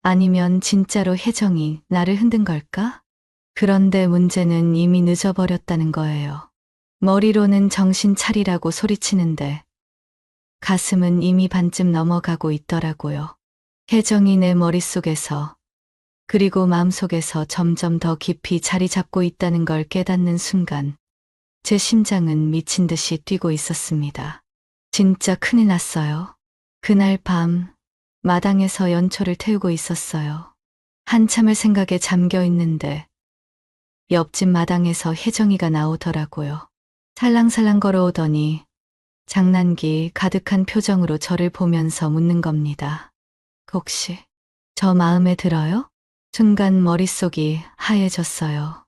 Speaker 2: 아니면 진짜로 혜정이 나를 흔든 걸까? 그런데 문제는 이미 늦어버렸다는 거예요. 머리로는 정신 차리라고 소리치는데 가슴은 이미 반쯤 넘어가고 있더라고요. 혜정이 내 머릿속에서 그리고 마음속에서 점점 더 깊이 자리 잡고 있다는 걸 깨닫는 순간 제 심장은 미친 듯이 뛰고 있었습니다. 진짜 큰일 났어요. 그날 밤 마당에서 연초를 태우고 있었어요. 한참을 생각에 잠겨 있는데 옆집 마당에서 혜정이가 나오더라고요. 살랑살랑 걸어오더니 장난기 가득한 표정으로 저를 보면서 묻는 겁니다. 혹시 저 마음에 들어요? 순간 머릿속이 하얘졌어요.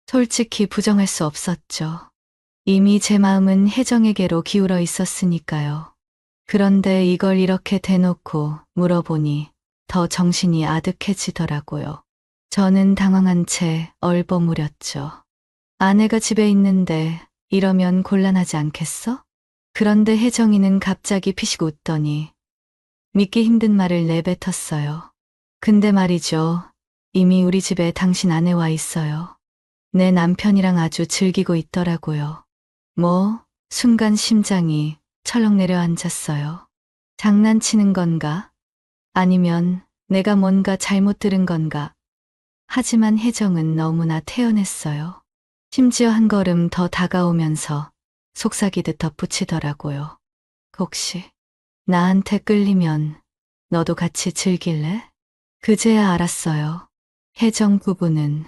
Speaker 2: 솔직히 부정할 수 없었죠. 이미 제 마음은 혜정에게로 기울어 있었으니까요. 그런데 이걸 이렇게 대놓고 물어보니 더 정신이 아득해지더라고요. 저는 당황한 채 얼버무렸죠. 아내가 집에 있는데 이러면 곤란하지 않겠어? 그런데 혜정이는 갑자기 피식 웃더니 믿기 힘든 말을 내뱉었어요. 근데 말이죠. 이미 우리 집에 당신 아내 와 있어요. 내 남편이랑 아주 즐기고 있더라고요. 뭐, 순간 심장이 철렁 내려앉았어요. 장난치는 건가? 아니면 내가 뭔가 잘못 들은 건가? 하지만 혜정은 너무나 태연했어요. 심지어 한 걸음 더 다가오면서 속삭이듯 덧붙이더라고요. 혹시 나한테 끌리면 너도 같이 즐길래? 그제야 알았어요. 혜정 부부는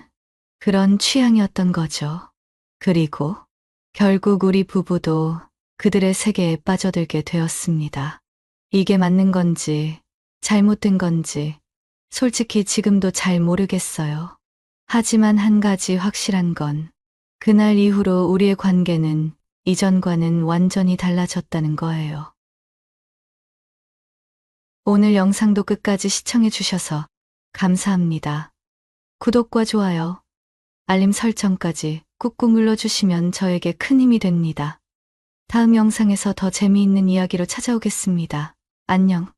Speaker 2: 그런 취향이었던 거죠. 그리고 결국 우리 부부도 그들의 세계에 빠져들게 되었습니다. 이게 맞는 건지 잘못된 건지 솔직히 지금도 잘 모르겠어요. 하지만 한 가지 확실한 건 그날 이후로 우리의 관계는 이전과는 완전히 달라졌다는 거예요. 오늘 영상도 끝까지 시청해 주셔서 감사합니다. 구독과 좋아요, 알림 설정까지 꾹꾹 눌러주시면 저에게 큰 힘이 됩니다. 다음 영상에서 더 재미있는 이야기로 찾아오겠습니다. 안녕.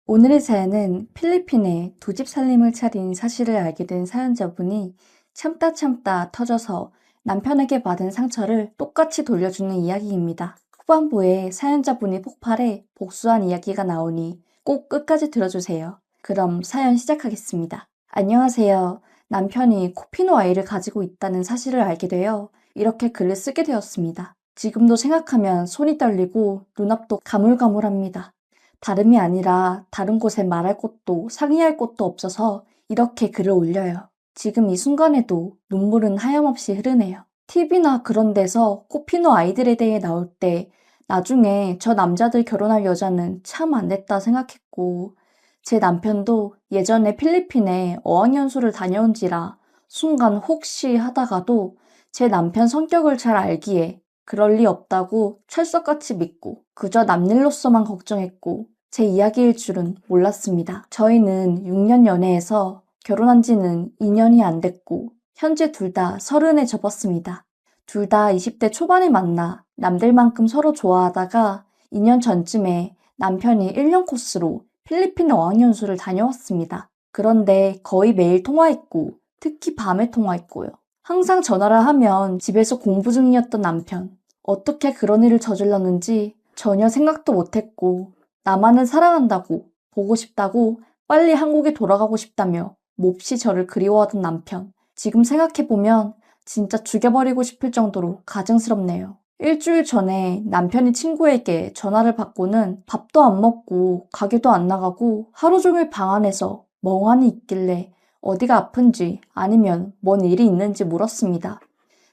Speaker 3: 오늘의 사연은 필리핀에 두 집 살림을 차린 사실을 알게 된 사연자분이 참다 터져서 남편에게 받은 상처를 똑같이 돌려주는 이야기입니다. 후반부에 사연자분이 폭발해 복수한 이야기가 나오니 꼭 끝까지 들어주세요. 그럼 사연 시작하겠습니다. 안녕하세요. 남편이 코피노 아이를 가지고 있다는 사실을 알게 되어 이렇게 글을 쓰게 되었습니다. 지금도 생각하면 손이 떨리고 눈앞도 가물가물합니다. 다름이 아니라 다른 곳에 말할 곳도 상의할 곳도 없어서 이렇게 글을 올려요. 지금 이 순간에도 눈물은 하염없이 흐르네요. TV나 그런 데서 코피노 아이들에 대해 나올 때 나중에 저 남자들 결혼할 여자는 참 안 됐다 생각했고 제 남편도 예전에 필리핀에 어학연수를 다녀온지라 순간 혹시 하다가도 제 남편 성격을 잘 알기에 그럴 리 없다고 철석같이 믿고 그저 남일로서만 걱정했고 제 이야기일 줄은 몰랐습니다. 저희는 6년 연애해서 결혼한 지는 2년이 안 됐고 현재 둘 다 30에 접었습니다. 둘 다 20대 초반에 만나 남들만큼 서로 좋아하다가 2년 전쯤에 남편이 1년 코스로 필리핀 어학연수를 다녀왔습니다. 그런데 거의 매일 통화했고 특히 밤에 통화했고요. 항상 전화를 하면 집에서 공부 중이었던 남편. 어떻게 그런 일을 저질렀는지 전혀 생각도 못했고 나만을 사랑한다고 보고 싶다고 빨리 한국에 돌아가고 싶다며 몹시 저를 그리워하던 남편. 지금 생각해보면 진짜 죽여버리고 싶을 정도로 가증스럽네요. 일주일 전에 남편이 친구에게 전화를 받고는 밥도 안 먹고 가게도 안 나가고 하루 종일 방 안에서 멍하니 있길래 어디가 아픈지 아니면 뭔 일이 있는지 물었습니다.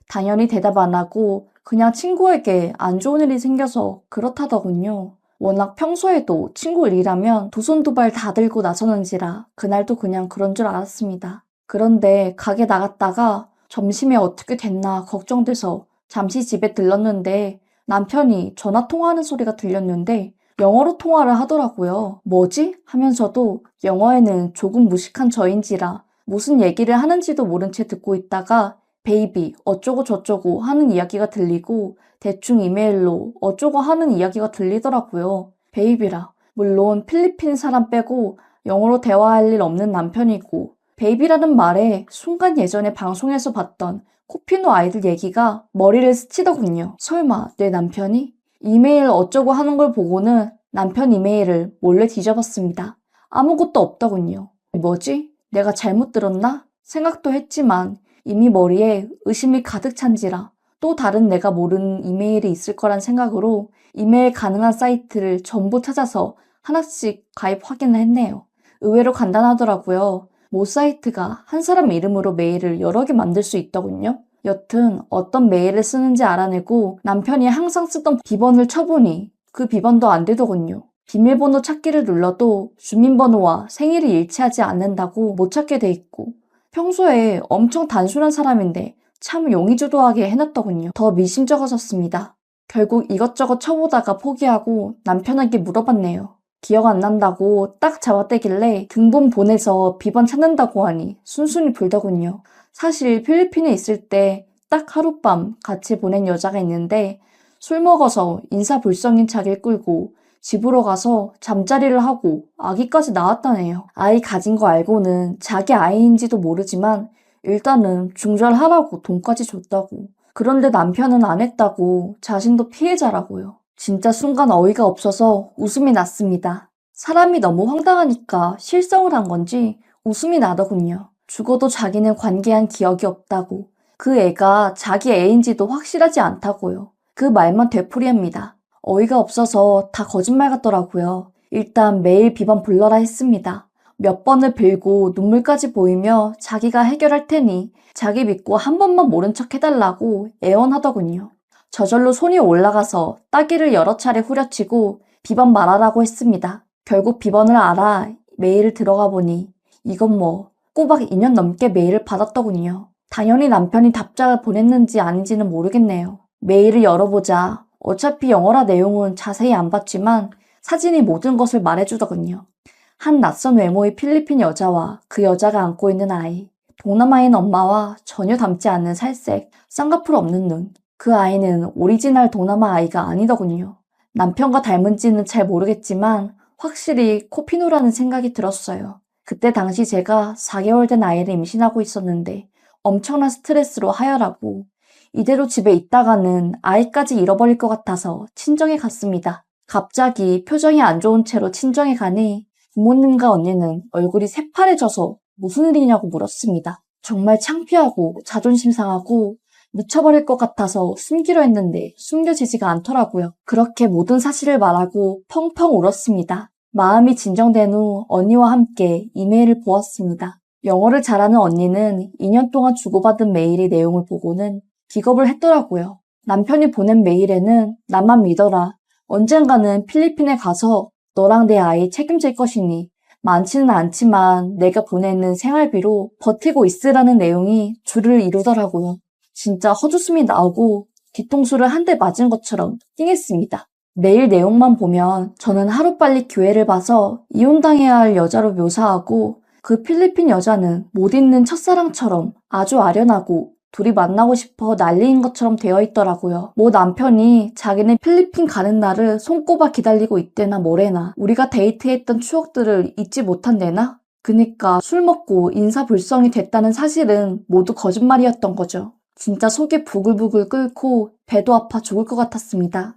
Speaker 3: 당연히 대답 안 하고 그냥 친구에게 안 좋은 일이 생겨서 그렇다더군요. 워낙 평소에도 친구 일이라면 두 손 두 발 다 들고 나서는지라 그날도 그냥 그런 줄 알았습니다. 그런데 가게 나갔다가 점심에 어떻게 됐나 걱정돼서 잠시 집에 들렀는데 남편이 전화 통화하는 소리가 들렸는데 영어로 통화를 하더라고요. 뭐지? 하면서도 영어에는 조금 무식한 저인지라 무슨 얘기를 하는지도 모른 채 듣고 있다가 베이비 어쩌고 저쩌고 하는 이야기가 들리고 대충 이메일로 어쩌고 하는 이야기가 들리더라고요. 베이비라. 물론 필리핀 사람 빼고 영어로 대화할 일 없는 남편이고 베이비라는 말에 순간 예전에 방송에서 봤던 코피노 아이들 얘기가 머리를 스치더군요. 설마 내 남편이? 이메일 어쩌고 하는 걸 보고는 남편 이메일을 몰래 뒤져봤습니다. 아무것도 없더군요. 뭐지? 내가 잘못 들었나? 생각도 했지만 이미 머리에 의심이 가득 찬지라 또 다른 내가 모르는 이메일이 있을 거란 생각으로 이메일 가능한 사이트를 전부 찾아서 하나씩 가입 확인을 했네요. 의외로 간단하더라고요. 모 사이트가 한 사람 이름으로 메일을 여러 개 만들 수 있더군요. 여튼 어떤 메일을 쓰는지 알아내고 남편이 항상 쓰던 비번을 쳐보니 그 비번도 안 되더군요. 비밀번호 찾기를 눌러도 주민번호와 생일이 일치하지 않는다고 못 찾게 돼 있고, 평소에 엄청 단순한 사람인데 참 용의주도하게 해놨더군요. 더 미심쩍어졌습니다. 결국 이것저것 쳐보다가 포기하고 남편에게 물어봤네요. 기억 안 난다고 딱 잡아떼길래 등본 보내서 비번 찾는다고 하니 순순히 불더군요. 사실 필리핀에 있을 때 딱 하룻밤 같이 보낸 여자가 있는데 술 먹어서 인사불성인 자기를 끌고 집으로 가서 잠자리를 하고 아기까지 낳았다네요. 아이 가진 거 알고는 자기 아이인지도 모르지만 일단은 중절하라고 돈까지 줬다고. 그런데 남편은 안 했다고 자신도 피해자라고요. 진짜 순간 어이가 없어서 웃음이 났습니다. 사람이 너무 황당하니까 실성을 한 건지 웃음이 나더군요. 죽어도 자기는 관계한 기억이 없다고. 그 애가 자기 애인지도 확실하지 않다고요. 그 말만 되풀이합니다. 어이가 없어서 다 거짓말 같더라고요. 일단 매일 비번 불러라 했습니다. 몇 번을 빌고 눈물까지 보이며 자기가 해결할 테니 자기 믿고 한 번만 모른 척 해달라고 애원하더군요. 저절로 손이 올라가서 따기를 여러 차례 후려치고 비번 말하라고 했습니다. 결국 비번을 알아 메일을 들어가 보니 이건 뭐 꼬박 2년 넘게 메일을 받았더군요. 당연히 남편이 답장을 보냈는지 아닌지는 모르겠네요. 메일을 열어보자 어차피 영어라 내용은 자세히 안 봤지만 사진이 모든 것을 말해주더군요. 한 낯선 외모의 필리핀 여자와 그 여자가 안고 있는 아이, 동남아인 엄마와 전혀 닮지 않는 살색, 쌍꺼풀 없는 눈. 그 아이는 오리지널 동남아 아이가 아니더군요. 남편과 닮은지는 잘 모르겠지만 확실히 코피노라는 생각이 들었어요. 그때 당시 제가 4개월 된 아이를 임신하고 있었는데 엄청난 스트레스로 하혈하고 이대로 집에 있다가는 아이까지 잃어버릴 것 같아서 친정에 갔습니다. 갑자기 표정이 안 좋은 채로 친정에 가니 부모님과 언니는 얼굴이 새파래져서 무슨 일이냐고 물었습니다. 정말 창피하고 자존심 상하고 미쳐버릴 것 같아서 숨기려 했는데 숨겨지지가 않더라고요. 그렇게 모든 사실을 말하고 펑펑 울었습니다. 마음이 진정된 후 언니와 함께 이메일을 보았습니다. 영어를 잘하는 언니는 2년 동안 주고받은 메일의 내용을 보고는 기겁을 했더라고요. 남편이 보낸 메일에는 나만 믿어라. 언젠가는 필리핀에 가서 너랑 내 아이 책임질 것이니 많지는 않지만 내가 보내는 생활비로 버티고 있으라는 내용이 줄을 이루더라고요. 진짜 헛웃음이 나오고 뒤통수를 한 대 맞은 것처럼 띵했습니다. 메일 내용만 보면 저는 하루빨리 기회를 봐서 이혼당해야 할 여자로 묘사하고 그 필리핀 여자는 못 잊는 첫사랑처럼 아주 아련하고 둘이 만나고 싶어 난리인 것처럼 되어 있더라고요. 뭐 남편이 자기는 필리핀 가는 날을 손꼽아 기다리고 있대나 뭐래나 우리가 데이트했던 추억들을 잊지 못한대나? 그니까 술 먹고 인사불성이 됐다는 사실은 모두 거짓말이었던 거죠. 진짜 속이 부글부글 끓고 배도 아파 죽을 것 같았습니다.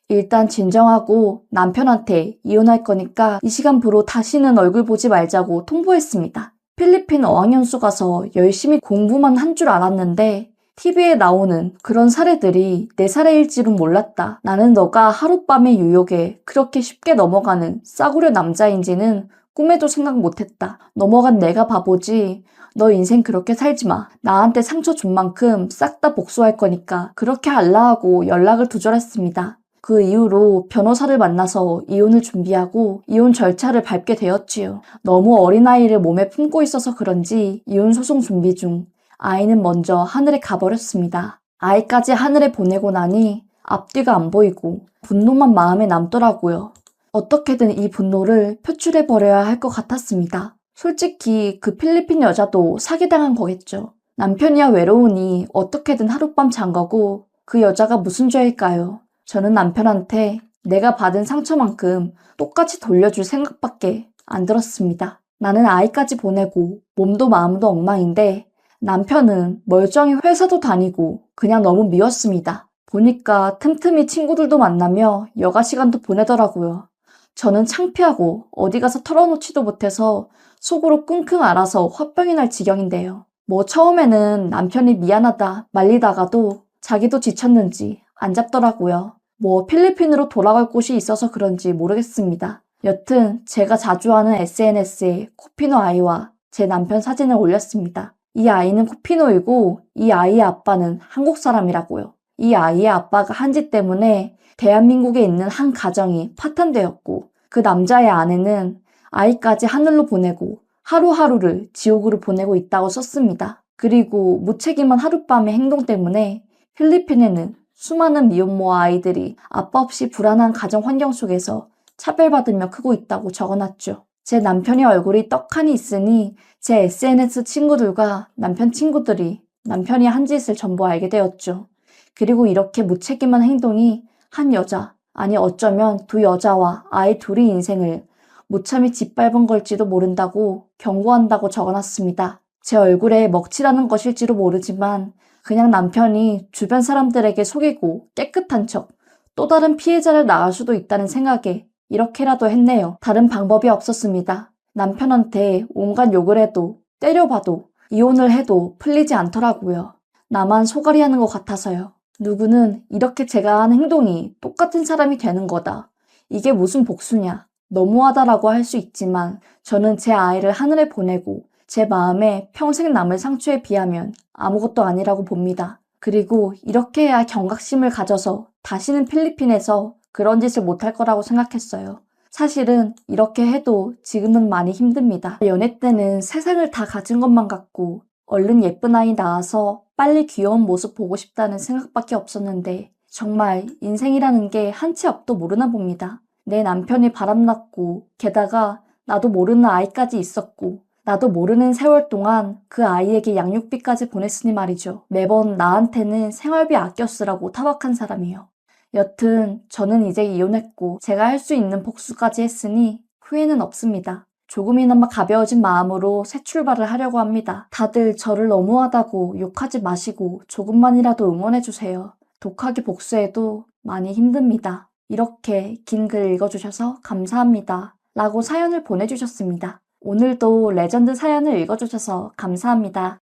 Speaker 3: 일단 진정하고 남편한테 이혼할 거니까 이 시간부로 다시는 얼굴 보지 말자고 통보했습니다. 필리핀 어학연수 가서 열심히 공부만 한 줄 알았는데 TV에 나오는 그런 사례들이 내 사례일지는 몰랐다. 나는 너가 하룻밤의 유혹에 그렇게 쉽게 넘어가는 싸구려 남자인지는 꿈에도 생각 못했다. 넘어간 내가 바보지. 너 인생 그렇게 살지 마. 나한테 상처 준 만큼 싹 다 복수할 거니까 그렇게 할라 하고 연락을 두절했습니다. 그 이후로 변호사를 만나서 이혼을 준비하고 이혼 절차를 밟게 되었지요. 너무 어린아이를 몸에 품고 있어서 그런지 이혼 소송 준비 중 아이는 먼저 하늘에 가버렸습니다. 아이까지 하늘에 보내고 나니 앞뒤가 안 보이고 분노만 마음에 남더라고요. 어떻게든 이 분노를 표출해버려야 할 것 같았습니다. 솔직히 그 필리핀 여자도 사기당한 거겠죠. 남편이야 외로우니 어떻게든 하룻밤 잔 거고 그 여자가 무슨 죄일까요? 저는 남편한테 내가 받은 상처만큼 똑같이 돌려줄 생각밖에 안 들었습니다. 나는 아이까지 보내고 몸도 마음도 엉망인데 남편은 멀쩡히 회사도 다니고 그냥 너무 미웠습니다. 보니까 틈틈이 친구들도 만나며 여가 시간도 보내더라고요. 저는 창피하고 어디 가서 털어놓지도 못해서 속으로 끙끙 앓아서 화병이 날 지경인데요. 뭐 처음에는 남편이 미안하다 말리다가도 자기도 지쳤는지 안 잡더라고요. 뭐 필리핀으로 돌아갈 곳이 있어서 그런지 모르겠습니다. 여튼 제가 자주 하는 SNS에 코피노 아이와 제 남편 사진을 올렸습니다. 이 아이는 코피노이고 이 아이의 아빠는 한국 사람이라고요. 이 아이의 아빠가 한 짓 때문에 대한민국에 있는 한 가정이 파탄되었고 그 남자의 아내는 아이까지 하늘로 보내고 하루하루를 지옥으로 보내고 있다고 썼습니다. 그리고 무책임한 하룻밤의 행동 때문에 필리핀에는 수많은 미혼모와 아이들이 아빠 없이 불안한 가정 환경 속에서 차별받으며 크고 있다고 적어놨죠. 제 남편의 얼굴이 떡하니 있으니 제 SNS 친구들과 남편 친구들이 남편이 한 짓을 전부 알게 되었죠. 그리고 이렇게 무책임한 행동이 한 여자, 아니 어쩌면 두 여자와 아이 둘의 인생을 무참히 짓밟은 걸지도 모른다고 경고한다고 적어놨습니다. 제 얼굴에 먹칠하는 것일지도 모르지만 그냥 남편이 주변 사람들에게 속이고 깨끗한 척 또 다른 피해자를 낳을 수도 있다는 생각에 이렇게라도 했네요. 다른 방법이 없었습니다. 남편한테 온갖 욕을 해도 때려봐도 이혼을 해도 풀리지 않더라고요. 나만 소갈이 하는 것 같아서요. 누구는 이렇게 제가 한 행동이 똑같은 사람이 되는 거다. 이게 무슨 복수냐. 너무하다라고 할 수 있지만 저는 제 아이를 하늘에 보내고 제 마음에 평생 남을 상처에 비하면 아무것도 아니라고 봅니다. 그리고 이렇게 해야 경각심을 가져서 다시는 필리핀에서 그런 짓을 못할 거라고 생각했어요. 사실은 이렇게 해도 지금은 많이 힘듭니다. 연애 때는 세상을 다 가진 것만 같고 얼른 예쁜 아이 낳아서 빨리 귀여운 모습 보고 싶다는 생각밖에 없었는데 정말 인생이라는 게 한 치 앞도 모르나 봅니다. 내 남편이 바람났고 게다가 나도 모르는 아이까지 있었고 나도 모르는 세월 동안 그 아이에게 양육비까지 보냈으니 말이죠. 매번 나한테는 생활비 아껴 쓰라고 타박한 사람이요. 여튼 저는 이제 이혼했고 제가 할 수 있는 복수까지 했으니 후회는 없습니다. 조금이나마 가벼워진 마음으로 새 출발을 하려고 합니다. 다들 저를 너무하다고 욕하지 마시고 조금만이라도 응원해주세요. 독하게 복수해도 많이 힘듭니다. 이렇게 긴 글 읽어주셔서 감사합니다. 라고 사연을 보내주셨습니다. 오늘도 레전드 사연을 읽어주셔서 감사합니다.